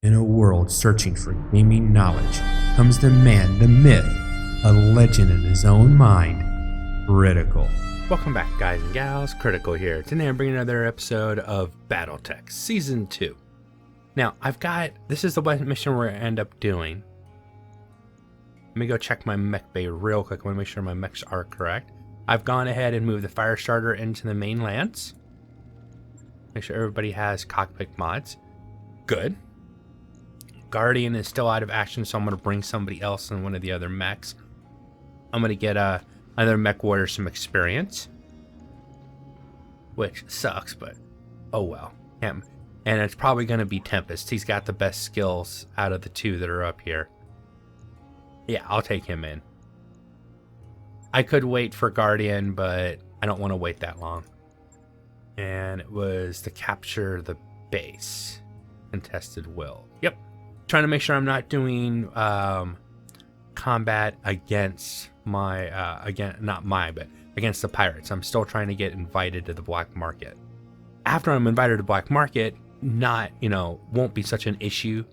In a world searching for gaming knowledge comes the man, the myth, a legend in his own mind, Critical. Welcome back, guys and gals. Critical here. Today I'm bringing another episode of BattleTech Season 2. Now, this is the mission we're going to end up doing. Let me go check my mech bay real quick. I want to make sure my mechs are correct. I've gone ahead and moved the fire starter into the main lance. Make sure everybody has cockpit mods. Good. Guardian is still out of action, so I'm going to bring somebody else in one of the other mechs. I'm going to get another MechWarrior some experience. Which sucks, but oh well. And it's probably going to be Tempest. He's got the best skills out of the two that are up here. Yeah, I'll take him in. I could wait for Guardian, but I don't want to wait that long. And it was to capture the base. Contested will. Yep. Trying to make sure I'm not doing combat against against the pirates. I'm still trying to get invited to the black market. After I'm invited to the black market, won't be such an issue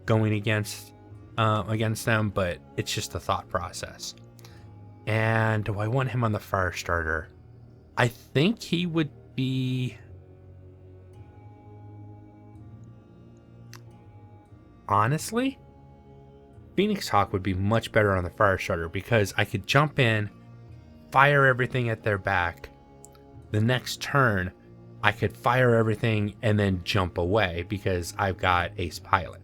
going against them, but it's just a thought process. And do I want him on the fire starter? I think he would be... Honestly, Phoenix Hawk would be much better on the fire starter because I could jump in, fire everything at their back. The next turn, I could fire everything and then jump away because I've got Ace Pilot.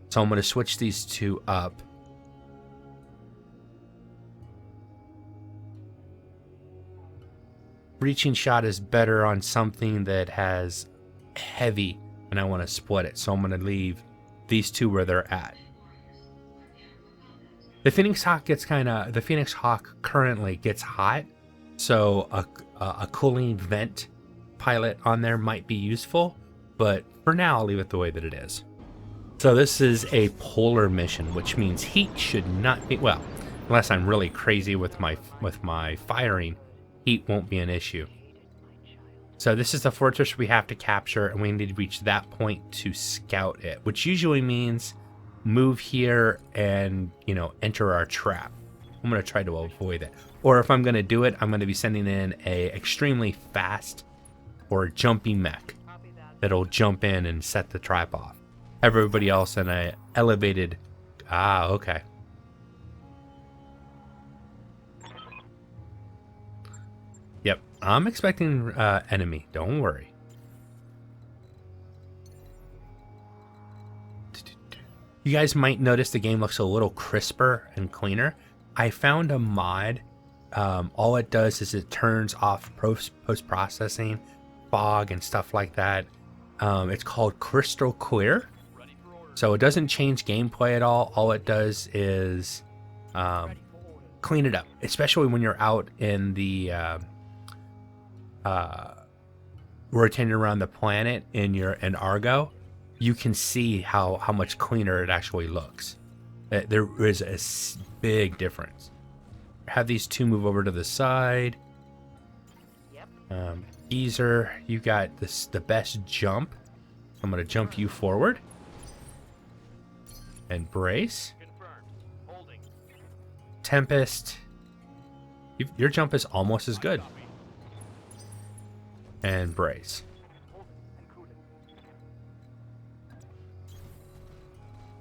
So I'm going to switch these two up. Reaching shot is better on something that has heavy and I want to split it. So I'm going to leave these two where they're at. The Phoenix Hawk currently gets hot, so a cooling vent pilot on there might be useful, but for now I'll leave it the way that it is. So this is a polar mission, which means heat should not be, well, unless I'm really crazy with my firing, heat won't be an issue. So this is the fortress we have to capture, and we need to reach that point to scout it, which usually means move here and, enter our trap. I'm going to try to avoid that. Or if I'm going to do it, I'm going to be sending in a extremely fast or jumping mech that'll jump in and set the trap off. Everybody else in a elevated... okay. Yep, I'm expecting enemy. Don't worry. You guys might notice the game looks a little crisper and cleaner. I found a mod. All it does is it turns off post-processing, fog, and stuff like that. It's called Crystal Clear. So it doesn't change gameplay at all. All it does is clean it up, especially when you're out in the rotating around the planet in Argo. You can see how much cleaner it actually looks. There is a big difference. Have these two move over to the side. Geezer, you got the best jump. I'm going to jump you forward. And brace. Tempest, your jump is almost as good. And brace.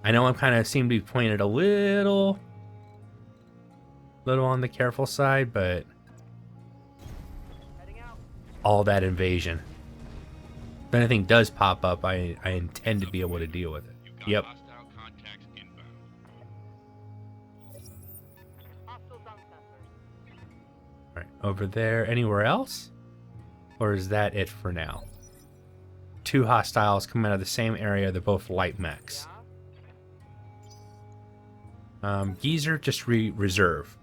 I know I'm kind of seem to be playing it a little on the careful side, but all that invasion. If anything does pop up, I intend to be able to deal with it. Yep. Alright, over there. Anywhere else? Or is that it for now? Two hostiles come out of the same area. They're both light mechs. Geezer, just reserve.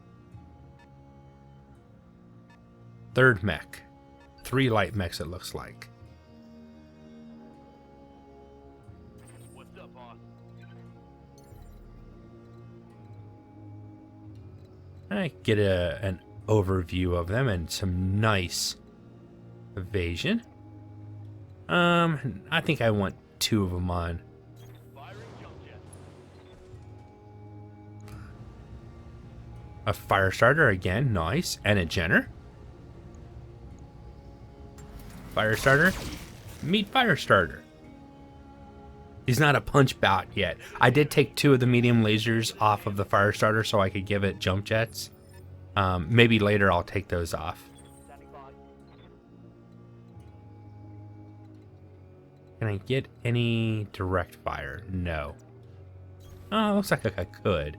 Third mech. 3 light mechs, it looks like. What's up, boss? I get an overview of them and some nice evasion. I think I want 2 of them on A fire starter again, nice. And a Jenner. Fire starter. Meet fire starter. He's not a punch bot yet. I did take 2 of the medium lasers off of the fire starter so I could give it jump jets. Maybe later I'll take those off. Can I get any direct fire? No. Oh, looks like I could.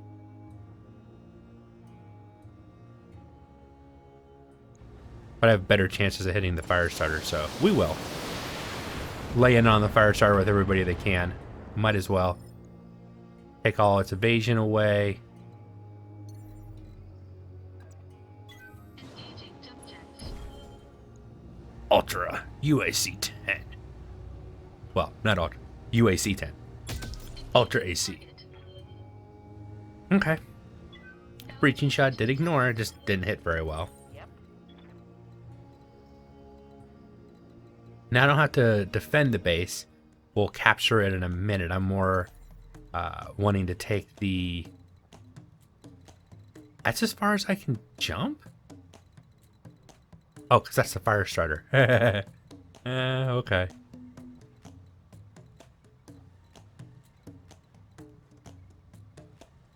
But I have better chances of hitting the fire starter, so we will. Lay in on the fire starter with everybody they can. Might as well. Take all its evasion away. Ultra UAC 10. Well, not Ultra. UAC 10. Ultra AC. Okay. Breaching shot did ignore, just didn't hit very well. Now I don't have to defend the base. We'll capture it in a minute. I'm more wanting to take the... That's as far as I can jump? Oh, because that's the fire starter. Okay.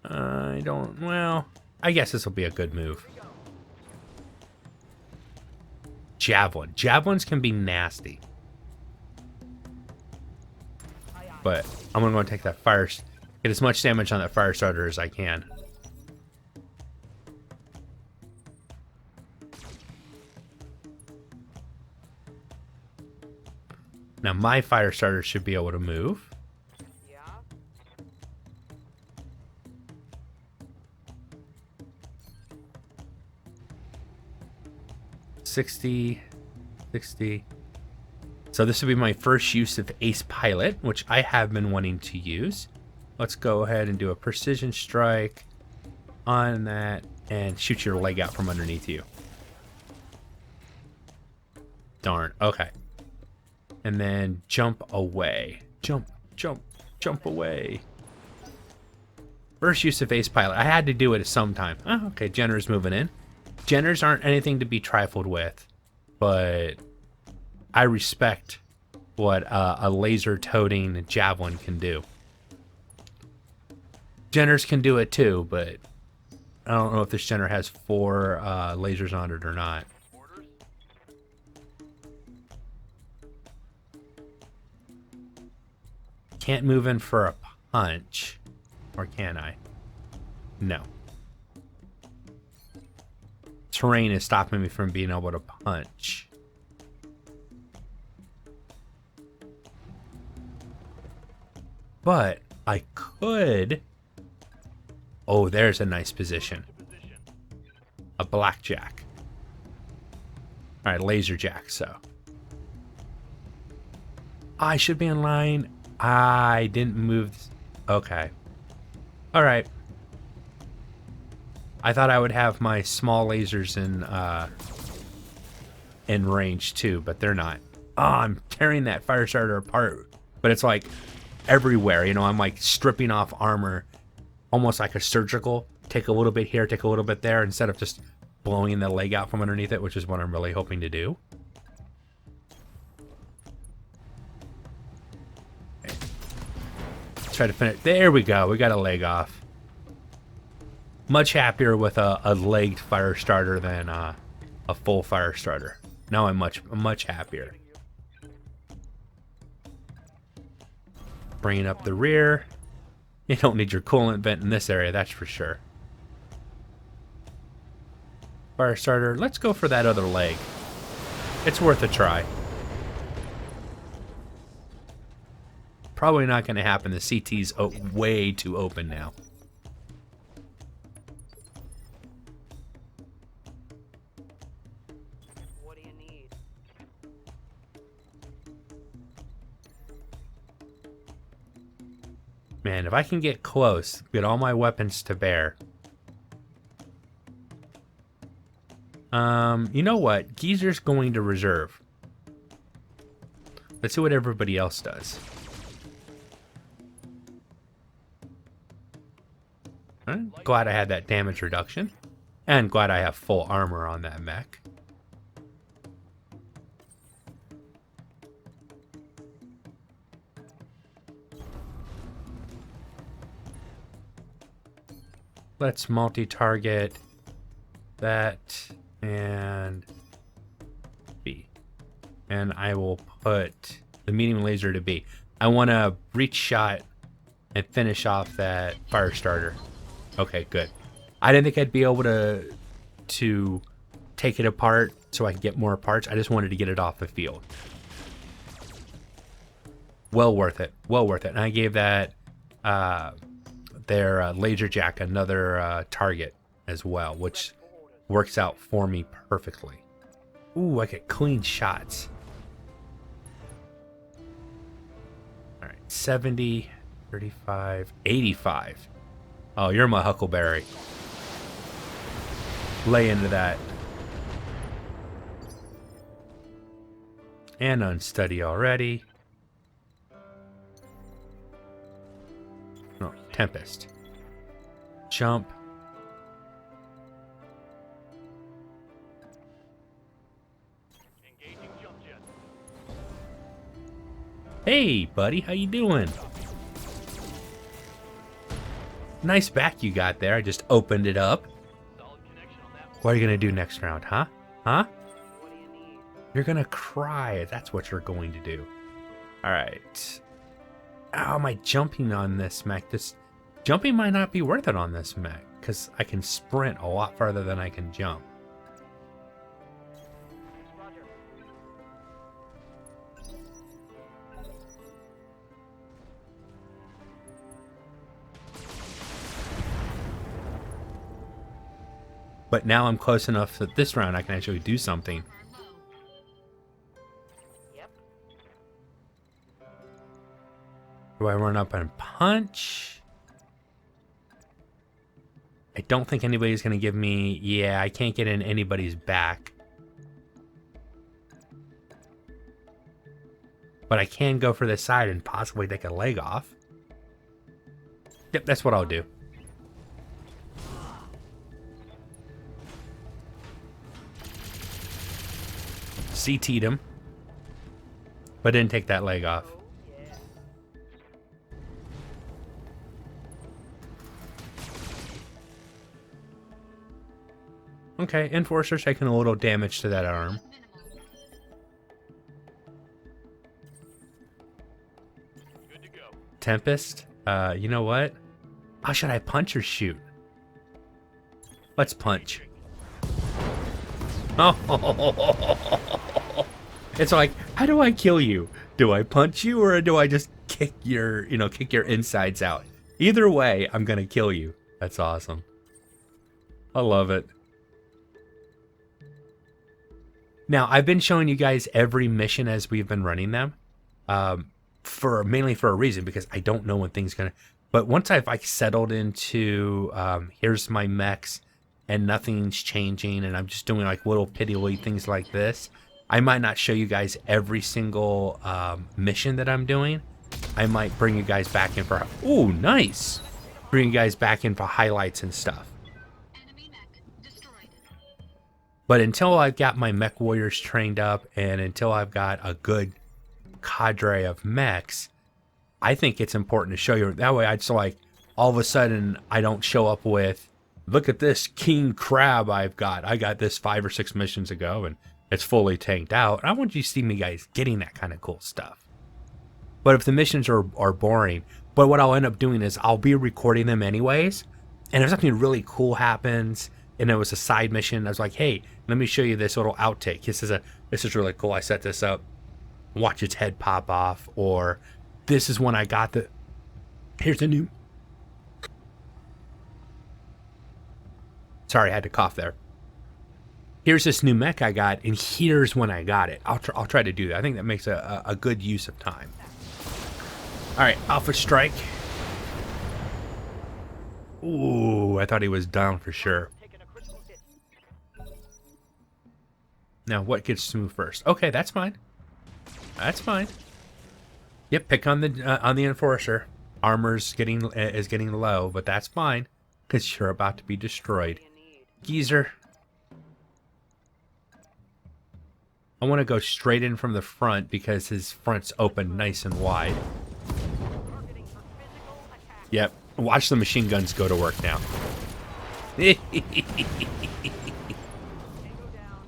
I don't... Well, I guess this will be a good move. Javelin. Javelins can be nasty. But I'm going to go and take that fire... Get as much damage on that fire starter as I can. Now my fire starter should be able to move. 60. So this would be my first use of Ace Pilot, which I have been wanting to use. Let's go ahead and do a precision strike on that and shoot your leg out from underneath you. Darn. Okay. And then jump away. Jump away. First use of Ace Pilot. I had to do it at some time. Oh, okay. Jenner's moving in. Jenners aren't anything to be trifled with, but I respect what a laser-toting javelin can do. Jenners can do it too, but I don't know if this Jenner has 4 lasers on it or not. Can't move in for a punch, or can I? No. Terrain is stopping me from being able to punch. But I could... Oh, there's a nice position. A blackjack. Alright, laser jack, so. I should be in line. I didn't move. Okay. Alright. I thought I would have my small lasers in range too, but they're not. Oh, I'm tearing that fire starter apart. But it's like everywhere, you know, I'm like stripping off armor, almost like a surgical. Take a little bit here, take a little bit there, instead of just blowing the leg out from underneath it, which is what I'm really hoping to do. Okay. Let's try to finish. There we go. We got a leg off. Much happier with a legged fire starter than a full fire starter. Now I'm much happier. Bringing up the rear. You don't need your coolant vent in this area, that's for sure. Fire starter, let's go for that other leg. It's worth a try. Probably not going to happen. The CT's way too open now. What do you need? Man, if I can get close, get all my weapons to bear. You know what? Geezer's going to reserve. Let's see what everybody else does. Alright, glad I had that damage reduction. And glad I have full armor on that mech. Let's multi-target that and B. And I will put the medium laser to B. I want to reach shot and finish off that fire starter. Okay, good. I didn't think I'd be able to take it apart so I can get more parts. I just wanted to get it off the field. Well worth it. Well worth it. And I gave that their laser jack another target as well, which works out for me perfectly. Ooh, I get clean shots. All right, 70, 35, 85. Oh, you're my huckleberry. Lay into that. And unsteady already. No, Tempest. Jump. Engaging jump jet. Hey, buddy, how you doing? Nice back you got there. I just opened it up. Solid connection on that one. What are you gonna do next round, huh? Huh? What do you need? You're gonna cry. That's what you're going to do. All right. How am I jumping on this mech? This jumping might not be worth it on this mech because I can sprint a lot farther than I can jump. Roger. But now I'm close enough that this round I can actually do something. Yep. Do I run up and punch? I don't think anybody's going to give me... Yeah, I can't get in anybody's back. But I can go for the side and possibly take a leg off. Yep, that's what I'll do. CT'd him. But didn't take that leg off. Oh, yeah. Okay, Enforcer's taking a little damage to that arm. Good to go. Tempest, you know what? How should I punch or shoot? Let's punch. Oh, it's like, how do I kill you? Do I punch you or do I just kick your, kick your insides out? Either way, I'm gonna kill you. That's awesome. I love it. Now, I've been showing you guys every mission as we've been running them, mainly for a reason, because I don't know when things gonna. But once I've settled into here's my mechs and nothing's changing, and I'm just doing like little piddly things like this, I might not show you guys every single mission that I'm doing. I might bring you guys back in for ooh, nice. Bring you guys back in for highlights and stuff. But until I've got my MechWarriors trained up and until I've got a good cadre of mechs, I think it's important to show you. That way, I just like all of a sudden I don't show up with, look at this king crab I've got. I got this 5 or 6 missions ago and it's fully tanked out. I want you to see me guys getting that kind of cool stuff. But if the missions are boring, but what I'll end up doing is I'll be recording them anyways. And if something really cool happens and it was a side mission, I was like, hey, let me show you this little outtake. This is really cool. I set this up. Watch its head pop off. Or this is when I got the, here's a new, sorry, I had to cough there. Here's this new mech I got, and here's when I got it. I'll try to do that. I think that makes a good use of time. All right, Alpha Strike. Ooh, I thought he was down for sure. Taking a critical hit. Now, what gets to move first? Okay, that's fine. That's fine. Yep, pick on the Enforcer. Armor's getting low, but that's fine because you're about to be destroyed. What do you need? geezer. I want to go straight in from the front because his front's open nice and wide. Targeting for physical attack. Yep. Watch the machine guns go to work now. Tango down.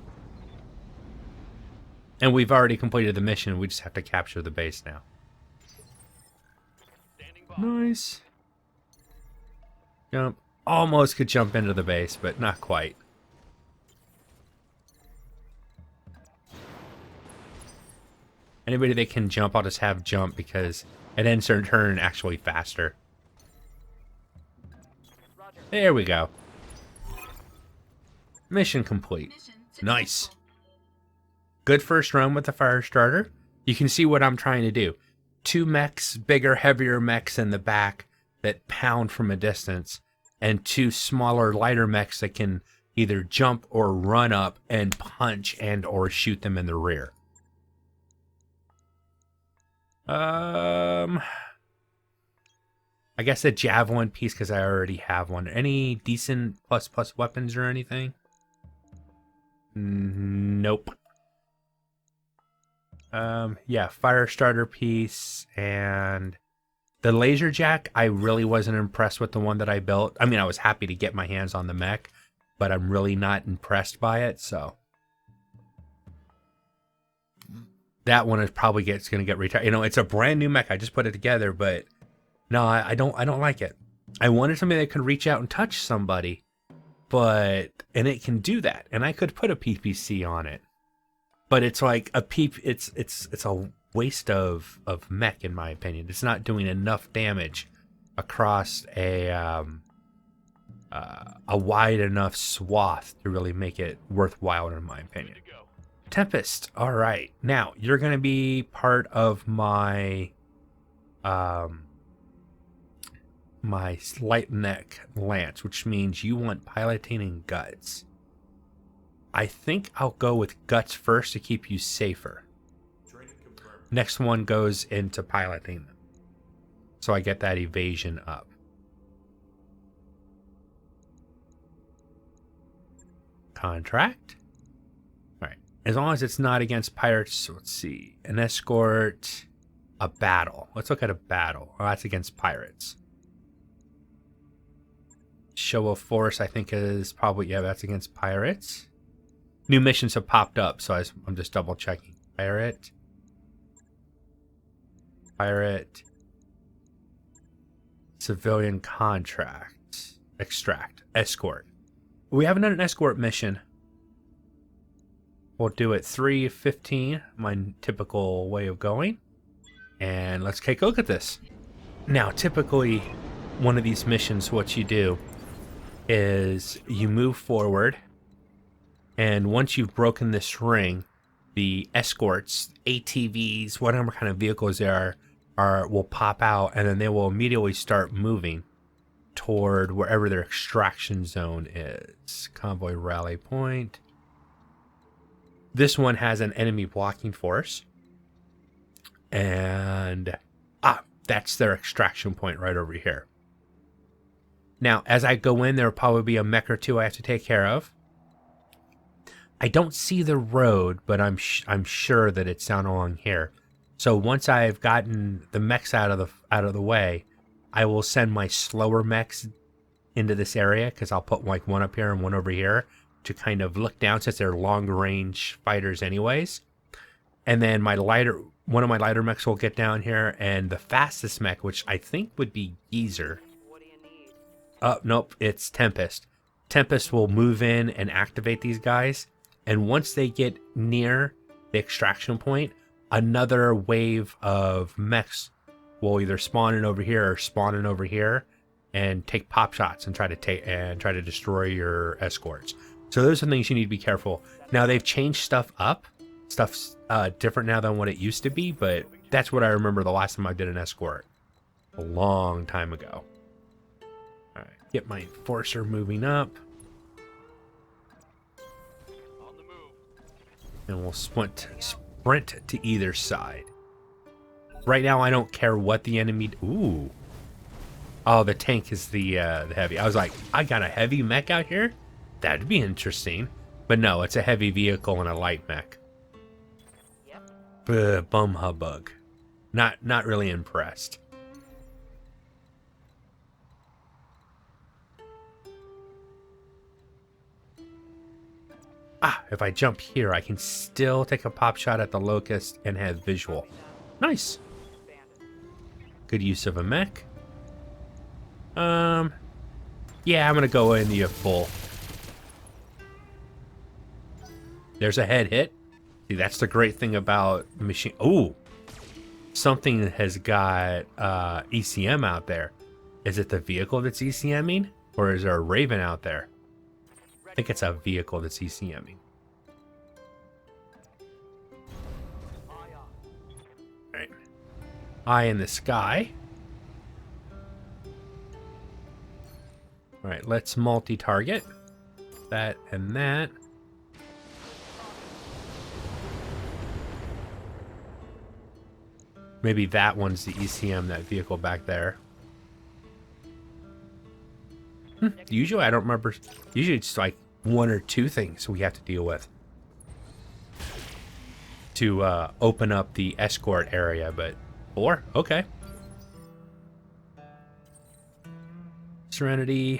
And we've already completed the mission. We just have to capture the base now. Standing by. Nice. Jump. Almost could jump into the base, but not quite. Anybody that can jump, I'll just have jump because it ends their turn actually faster. Roger. There we go. Mission complete. Nice. Good first run with the fire starter. You can see what I'm trying to do. 2 mechs, bigger, heavier mechs in the back that pound from a distance, and 2 smaller, lighter mechs that can either jump or run up and punch and or shoot them in the rear. I guess a javelin piece because I already have one. Any decent plus weapons or anything? Nope. Yeah, fire starter piece and the laser jack. I really wasn't impressed with the one that I built. I mean, I was happy to get my hands on the mech, but I'm really not impressed by it. So that one is probably going to get retired. You know, it's a brand new mech. I just put it together, but no, I don't like it. I wanted something that could reach out and touch somebody, and it can do that. And I could put a PPC on it, but it's like it's a waste of mech in my opinion. It's not doing enough damage across a wide enough swath to really make it worthwhile in my opinion. Good to go. Tempest. All right. Now, you're going to be part of my my light neck lance, which means you want piloting and guts. I think I'll go with guts first to keep you safer. Next one goes into piloting them. So I get that evasion up. Contract. As long as it's not against pirates, let's see. An escort, a battle. Let's look at a battle. Oh, that's against pirates. Show of force, I think is probably, yeah, that's against pirates. New missions have popped up, so I'm just double checking. Pirate. Civilian contract. Extract. Escort. We haven't done an escort mission. We'll do it 3:15, my typical way of going. And let's take a look at this. Now, typically, one of these missions, what you do is you move forward. And once you've broken this ring, the escorts, ATVs, whatever kind of vehicles there will pop out. And then they will immediately start moving toward wherever their extraction zone is. Convoy rally point. This one has an enemy blocking force. And, that's their extraction point right over here. Now, as I go in, there will probably be a mech or two I have to take care of. I don't see the road, but I'm sure that it's down along here. So once I've gotten the mechs out of the way, I will send my slower mechs into this area because I'll put like one up here and one over here to kind of look down since they're long range fighters anyways. And then one of my lighter mechs will get down here, and the fastest mech, which I think would be Geezer. What do you need? Nope, it's Tempest. Tempest will move in and activate these guys. And once they get near the extraction point, another wave of mechs will either spawn in over here or spawn in over here and take pop shots and try to destroy your escorts. So those are things you need to be careful. Now they've changed stuff up. Stuff's different now than what it used to be, but that's what I remember the last time I did an escort. A long time ago. Alright, get my enforcer moving up. On the move. And we'll sprint to either side. Right now I don't care what the enemy... Ooh. Oh, the tank is the heavy. I was like, I got a heavy mech out here? That'd be interesting. But no, it's a heavy vehicle and a light mech. Yep. Bum hubbub. Not really impressed. Ah, if I jump here, I can still take a pop shot at the locust and have visual. Nice. Expanded. Good use of a mech. Yeah, I'm gonna go into a full. There's a head hit. See, that's the great thing about machine. Ooh, something has got ECM out there. Is it the vehicle that's ECMing, or is there a Raven out there? I think it's a vehicle that's ECMing. Right. Eye in the sky. All right, let's multi-target that and that. Maybe that one's the ECM, that vehicle back there. Usually, I don't remember. Usually, it's like one or two things we have to deal with to open up the escort area, but 4? Okay. Serenity.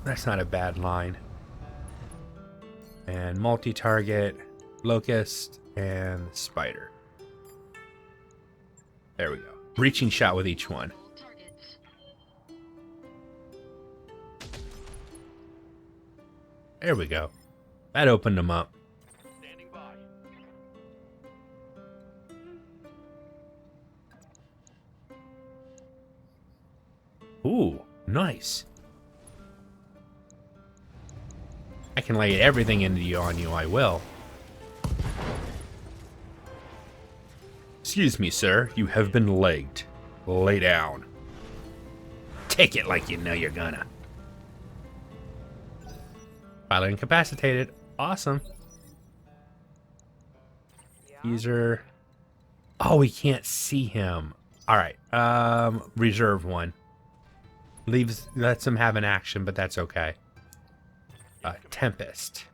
That's not a bad line. And multi-target, locust, and spider. There we go. Breaching shot with each one. There we go. That opened them up. Standing by. Ooh, nice. I can lay everything into you on you, I will. Excuse me, sir. You have been legged. Lay down. Take it like you know you're gonna. Pilot incapacitated. Awesome. Yeah. User. Oh, we can't see him. Alright. Reserve one. Lets him have an action, but that's okay. Tempest.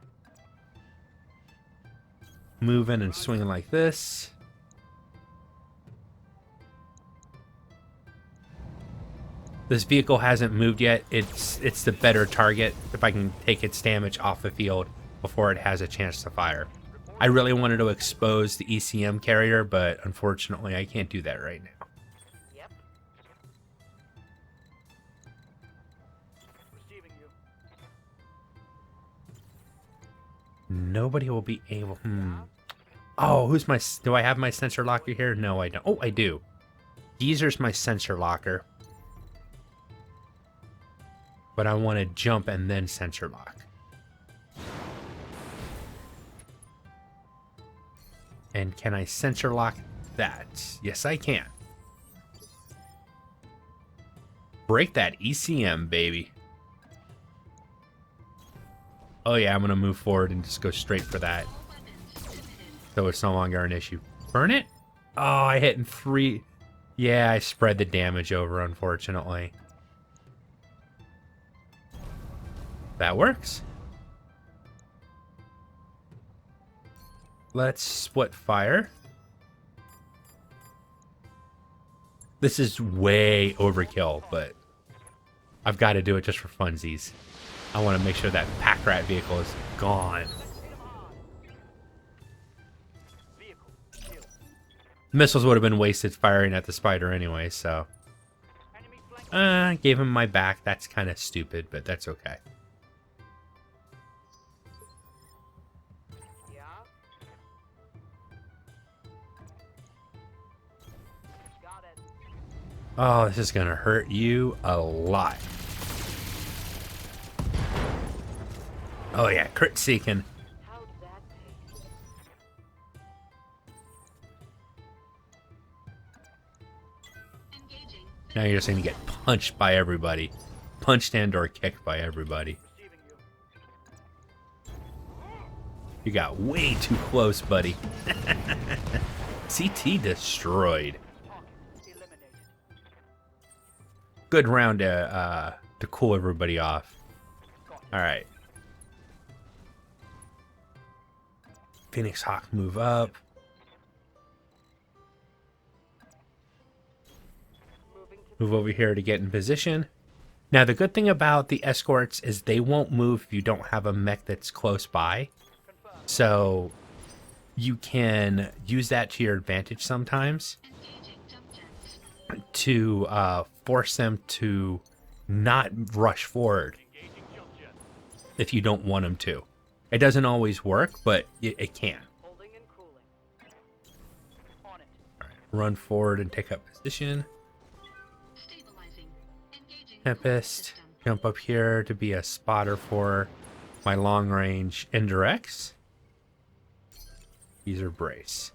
Moving and swinging like this. This vehicle hasn't moved yet. It's the better target if I can take its damage off the field before it has a chance to fire. I really wanted to expose the ECM carrier, but unfortunately I can't do that right now. Yep. Receiving you. Nobody will be able... Oh, who's my... Do I have my sensor locker here? No, I don't. Oh, I do. Geezer's my sensor locker. But I want to jump and then sensor lock. And can I sensor lock that? Yes, I can. Break that ECM, baby. Oh yeah, I'm going to move forward and just go straight for that. So it's no longer an issue. Burn it? Oh, I hit in 3. Yeah, I spread the damage over, unfortunately. That works. Let's split fire. This is way overkill, but I've got to do it just for funsies. I want to make sure that pack rat vehicle is gone. Vehicle killed. Missiles would have been wasted firing at the spider anyway, so... Enemy flank. Gave him my back. That's kind of stupid, but that's okay. Yeah. Got it. Oh, this is going to hurt you a lot. Oh yeah, crit seeking. How did that taste? Now you're just going to get punched by everybody. Punched and or kicked by everybody. Receiving you. You got way too close, buddy. CT destroyed. Target eliminated. Good round to to cool everybody off. All right. Phoenix Hawk move up. Move over here to get in position. Now, the good thing about the escorts is they won't move if you don't have a mech that's close by. So you can use that to your advantage sometimes to force them to not rush forward if you don't want them to. It doesn't always work, but it can. Holding and cooling. On it. All right, run forward and take up position. Stabilizing. Engaging Tempest, system. jump up here to be a spotter for my long-range indirects. These are brace.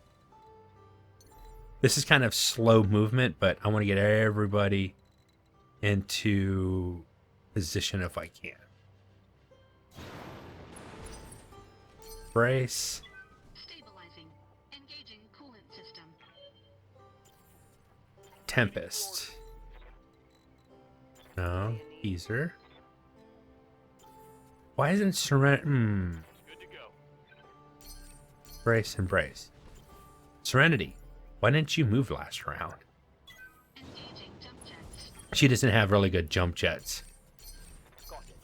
This is kind of slow movement, but I want to get everybody into position if I can. Brace. Stabilizing. Engaging coolant system. Tempest. No, teaser. Why isn't surrender? Good to go. Brace and brace. Serenity. Why didn't you move last round? Engaging jump jets. She doesn't have really good jump jets. Got it.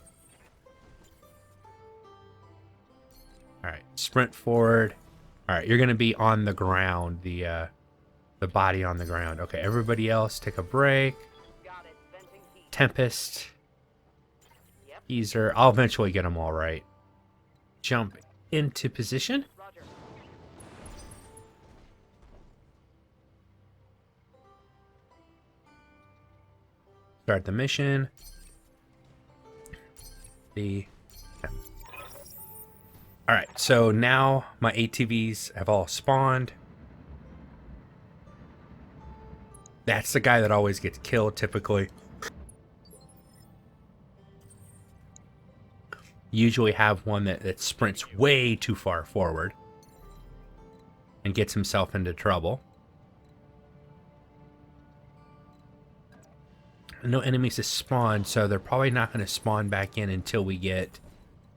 All right, sprint forward. All right, you're gonna be on the ground, the body on the ground. Okay, everybody else, take a break. Got it. Venting heat. Tempest, Yep. teaser. I'll eventually get them all right. Jump into position. Roger. Start the mission. All right, so now my ATVs have all spawned. That's the guy that always gets killed, typically. Usually have one that sprints way too far forward and gets himself into trouble. No enemies have spawned, so they're probably not going to spawn back in until we get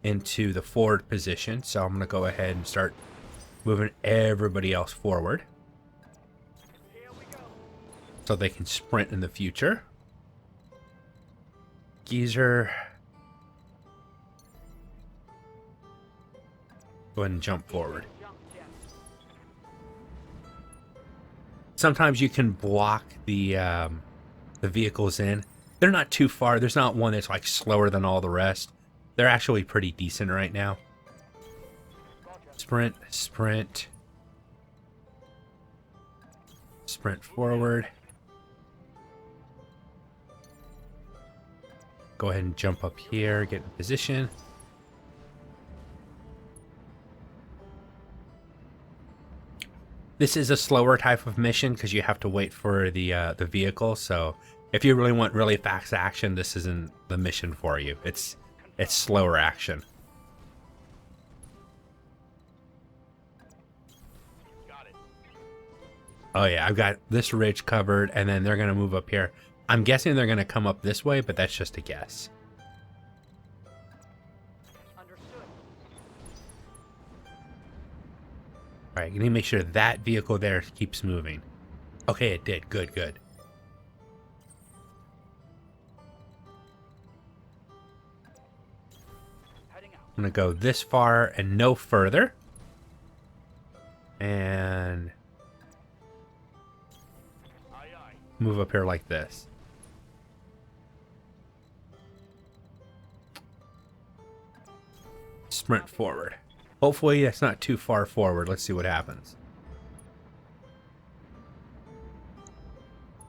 into the forward position. So I'm going to go ahead and start moving everybody else forward Here we go. so they can sprint in the future. Geezer. Go ahead and jump forward. Jump jet. Sometimes you can block the vehicles in. They're not too far. There's not one that's like slower than all the rest. They're actually pretty decent right now. Roger. Sprint, sprint. Sprint forward. Go ahead and jump up here, get in position. This is a slower type of mission because you have to wait for the vehicle. So if you really want really fast action, this isn't the mission for you. It's slower action. Got it. Oh yeah, I've got this ridge covered, and then they're gonna move up here. I'm guessing they're gonna come up this way, but that's just a guess. Understood. All right, you need to make sure that vehicle there keeps moving. Okay, it did. Good, good. Heading out. I'm gonna go this far and no further. And Aye, aye. move up here like this. Sprint forward. Hopefully that's not too far forward. Let's see what happens.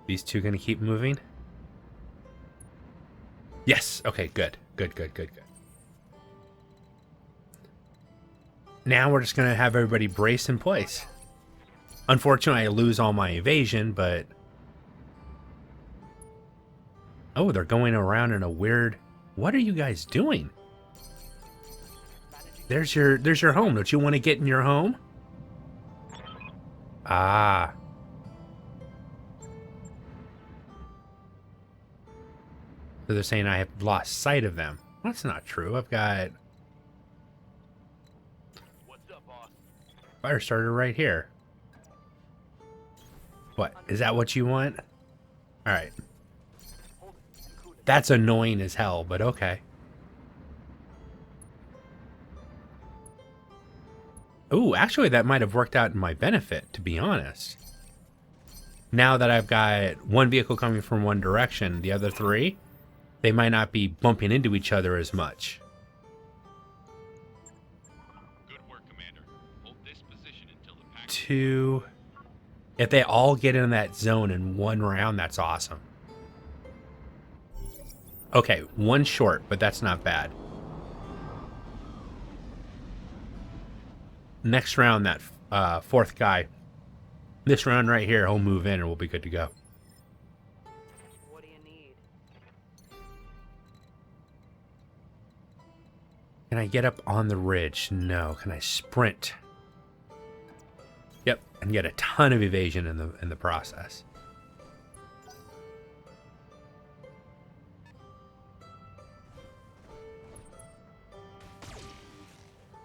These two gonna keep moving? Yes. Okay, good. Good, good, good, good. Now we're just gonna have everybody brace in place. Unfortunately, I lose all my evasion, but... Oh, they're going around in a weird... What are you guys doing? Managing. There's your home. Don't you want to get in your home? Ah. So they're saying I have lost sight of them. That's not true. I've got fire starter right here. What? Is that what you want? Alright. That's annoying as hell, but okay. Ooh, actually that might have worked out in my benefit, to be honest. Now that I've got one vehicle coming from one direction, the other three, they might not be bumping into each other as much. Good work, Commander. Hold this position until the pack. Two. If they all get in that zone in one round, that's awesome. Okay, one short, but that's not bad. Next round, that fourth guy. This round right here, he'll move in and we'll be good to go. What do you need? Can I get up on the ridge? No. Can I sprint? Yep, and get a ton of evasion in the process.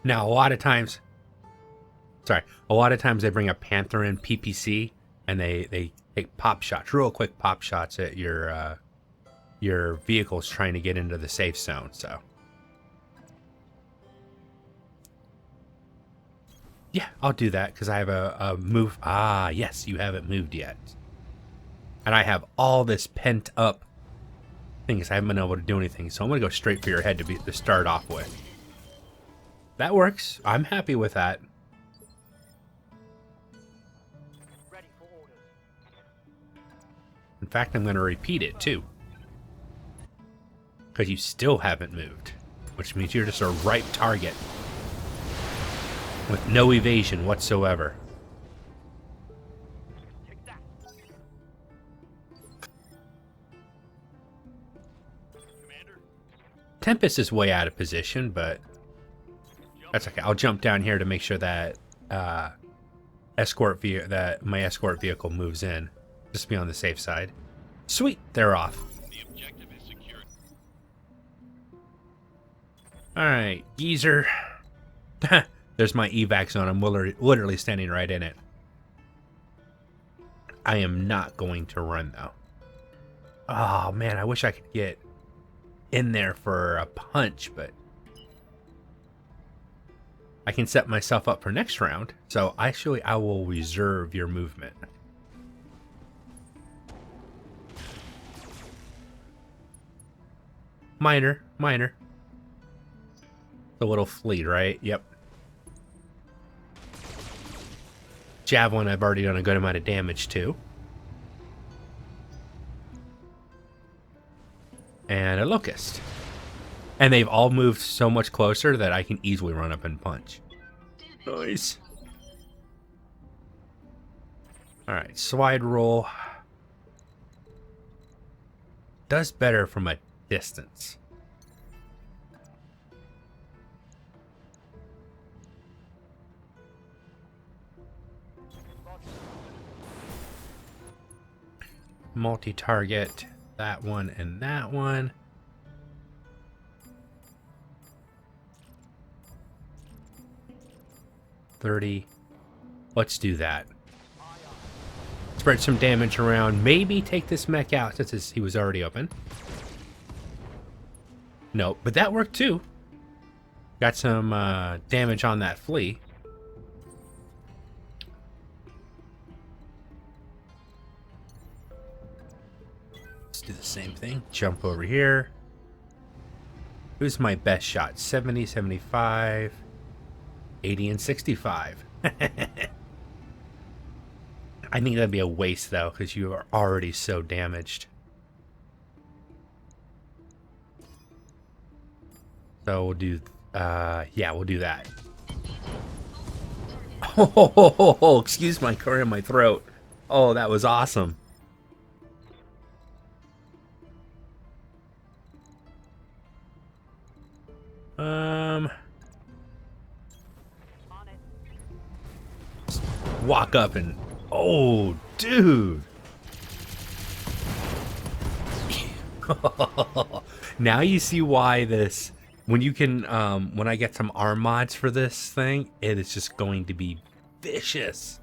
Now, a lot of times they bring a Panther in PPC and they take pop shots, real quick pop shots at your vehicles trying to get into the safe zone. So yeah, I'll do that because I have a move. Ah, yes, you haven't moved yet, and I have all this pent up things. I haven't been able to do anything, so I'm gonna go straight for your head to start off with. That works. I'm happy with that. Ready for orders. In fact, I'm going to repeat it too. Because you still haven't moved. Which means you're just a ripe target. With no evasion whatsoever. Take that. Commander, Tempest is way out of position, but that's okay. I'll jump down here to make sure that my escort vehicle moves in. Just to be on the safe side. Sweet, they're off. the objective is secured. Alright, geezer. There's my evac zone. I'm literally standing right in it. I am not going to run, though. Oh, man, I wish I could get in there for a punch, but I can set myself up for next round. So, actually, I will reserve your movement. Minor. The little fleet, right? Yep. Javelin, I've already done a good amount of damage to. And a Locust. And they've all moved so much closer that I can easily run up and punch. Nice. Alright, slide roll. Does better from a distance. Multi-target, that one and that one. $30. Let's do that. Spread some damage around. Maybe take this mech out since he was already open. No, but that worked too. Got some damage on that flea. Let's do the same thing. Jump over here. Who's my best shot? 70, 75, 80, and 65. I think that'd be a waste though, because you are already so damaged. So we'll do, yeah, we'll do that. Oh, excuse my clear in my throat. Oh, that was awesome. On it. Walk up and, oh, dude. Now you see why this, when you can, when I get some arm mods for this thing, it is just going to be vicious.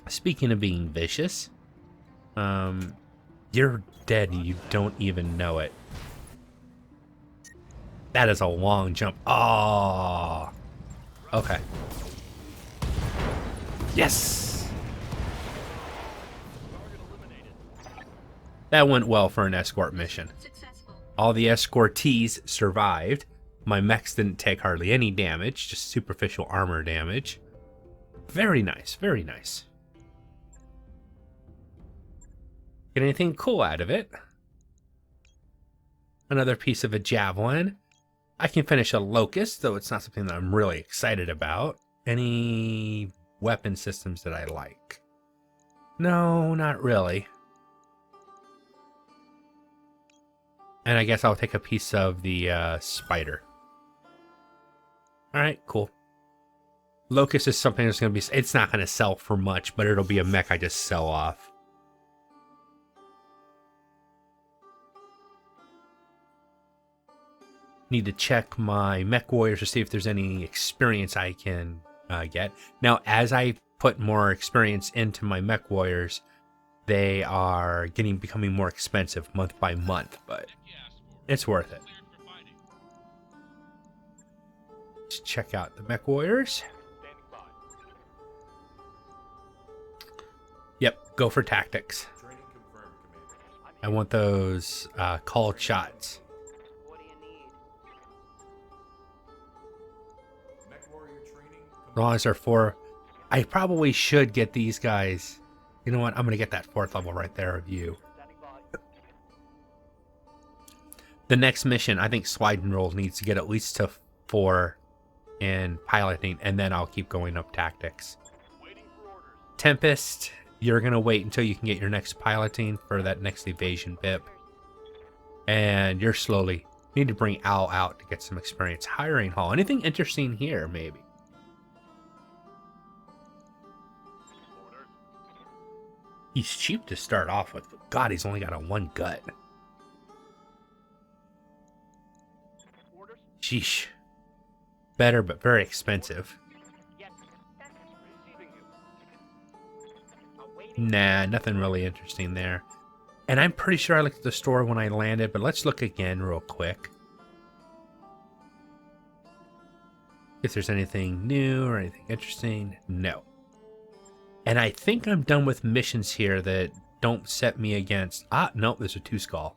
Speaking of being vicious, you're dead and you don't even know it. That is a long jump. Oh, okay. Yes. That went well for an escort mission. Successful. All the escortees survived. My mechs didn't take hardly any damage, just superficial armor damage. Very nice, very nice. Get anything cool out of it? Another piece of a javelin. I can finish a locust, though it's not something that I'm really excited about. Any weapon systems that I like? No, not really. And I guess I'll take a piece of the spider. Alright, cool. Locust is something that's going to be... It's not going to sell for much, but it'll be a mech I just sell off. Need to check my MechWarriors to see if there's any experience I can get. Now, as I put more experience into my MechWarriors, they are becoming more expensive month by month, but it's worth it. Let's check out the MechWarriors. Yep, go for tactics. I want those called shots. As long as they're 4, I probably should get these guys. You know what? I'm going to get that 4th level right there of you. The next mission, I think Slide and Roll needs to get at least to 4 in piloting, and then I'll keep going up tactics. Tempest, you're going to wait until you can get your next piloting for that next evasion pip. And you're slowly need to bring Al out to get some experience. Hiring hall. Anything interesting here, maybe? He's cheap to start off with, but God, he's only got a 1 gut. Sheesh. Better, but very expensive. Nah, nothing really interesting there. And I'm pretty sure I looked at the store when I landed, but let's look again real quick. If there's anything new or anything interesting. No. And I think I'm done with missions here that don't set me against... Ah, nope, there's a 2 skull.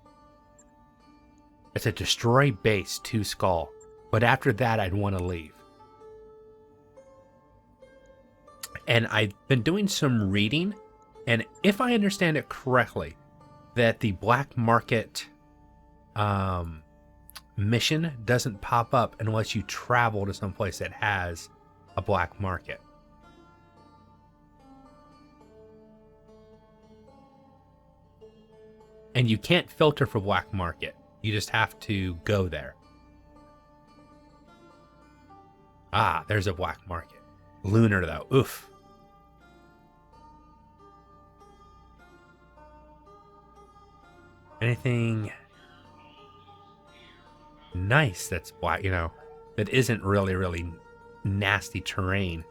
It's a destroy base 2 skull. But after that, I'd want to leave. And I've been doing some reading, and if I understand it correctly, that the black market mission doesn't pop up unless you travel to some place that has a black market. And you can't filter for black market. You just have to go there. Ah, there's a black market. Lunar, though. Oof. Anything nice that's black, you know, that isn't really nasty terrain.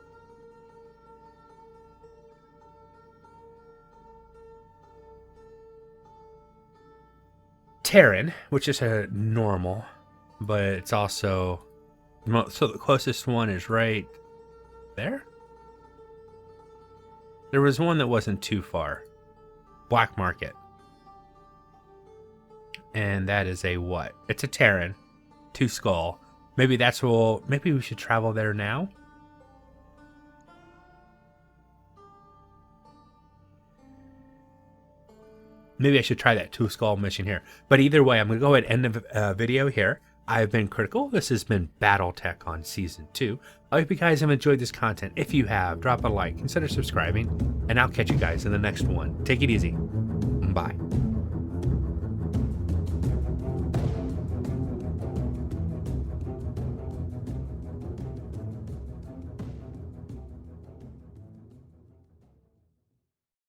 Terran, which is a normal, but it's also... So the closest one is right there? There was one that wasn't too far. Black Market. And that is a what? It's a Terran. 2 skull. Maybe that's what maybe we should travel there now? Maybe I should try that 2 skull mission here. But either way, I'm going to go ahead and end the video here. I've been Critical. This has been BattleTech on Season 2. I hope you guys have enjoyed this content. If you have, drop a like, consider subscribing, and I'll catch you guys in the next one. Take it easy. Bye.